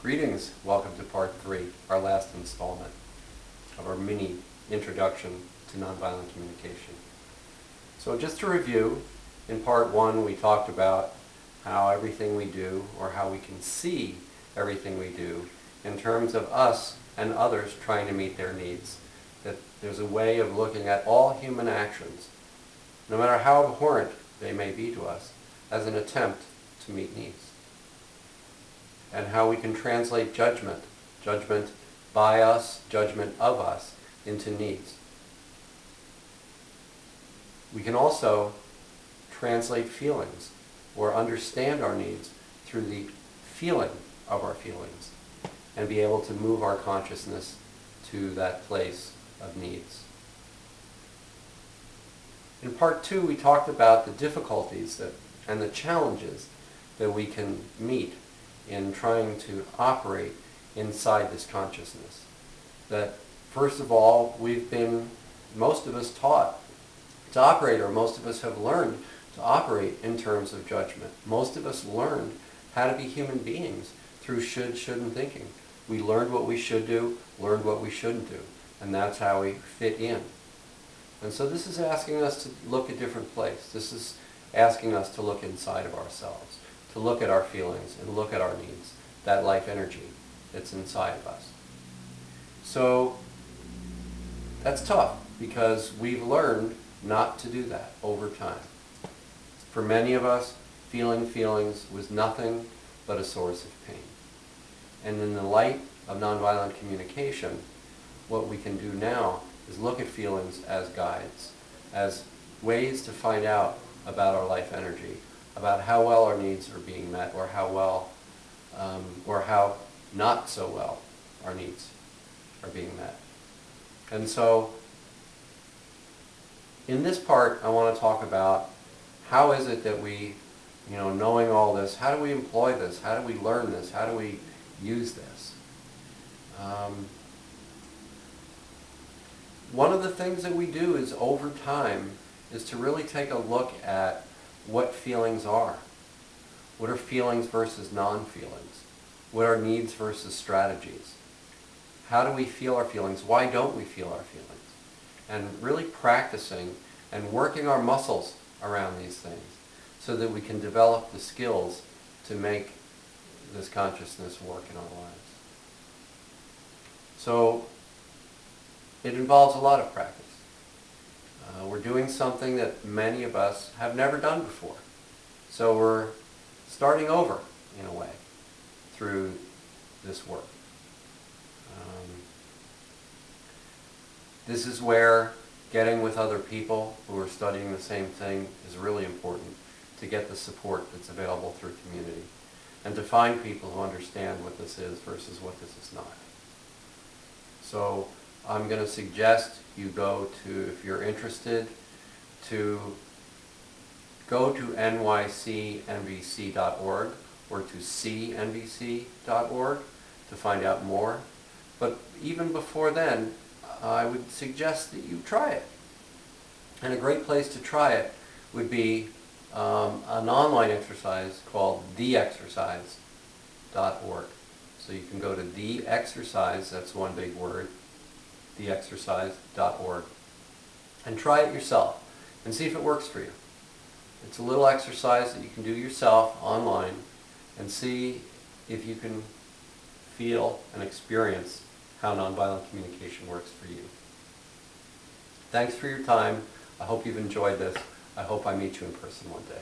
Greetings, welcome to part 3, our last installment of our mini introduction to nonviolent communication. So just to review, in part 1 we talked about how everything we do, or how we can see everything we do, in terms of us and others trying to meet their needs. That there's a way of looking at all human actions, no matter how abhorrent they may be to us, as an attempt to meet needs. And how we can translate judgment by us, judgment of us, into needs. We can also translate feelings or understand our needs through the feeling of our feelings and be able to move our consciousness to that place of needs. In part 2, we talked about the difficulties and the challenges that we can meet in trying to operate inside this consciousness. That first of all, most of us taught to operate, or most of us have learned to operate in terms of judgment. Most of us learned how to be human beings through shouldn't thinking. We learned what we should do, learned what we shouldn't do, and that's how we fit in. And so this is asking us to look a different place. This is asking us to look inside of ourselves, to look at our feelings and look at our needs, that life energy that's inside of us. So that's tough because we've learned not to do that over time. For many of us, feeling feelings was nothing but a source of pain. And in the light of nonviolent communication, what we can do now is look at feelings as guides, as ways to find out about our life energy, about how well our needs are being met, or how well, or how not so well our needs are being met. And so, in this part, I want to talk about how is it that we, knowing all this, how do we employ this? How do we learn this? How do we use this? One of the things that we do is, over time, is to really take a look at what feelings are. What are feelings versus non-feelings? What are needs versus strategies? How do we feel our feelings? Why don't we feel our feelings? And really practicing and working our muscles around these things so that we can develop the skills to make this consciousness work in our lives. So it involves a lot of practice. We're doing something that many of us have never done before. So we're starting over, in a way, through this work. This is where getting with other people who are studying the same thing is really important, to get the support that's available through community, and to find people who understand what this is versus what this is not. So I'm going to suggest you go to, if you're interested, to go to NYCNVC.org or to CNVC.org to find out more. But even before then, I would suggest that you try it. And a great place to try it would be an online exercise called theexercise.org. So you can go to theexercise, that's one big word, theexercise.org, and try it yourself and see if it works for you. It's a little exercise that you can do yourself online and see if you can feel and experience how nonviolent communication works for you. Thanks for your time. I hope you've enjoyed this. I hope I meet you in person one day.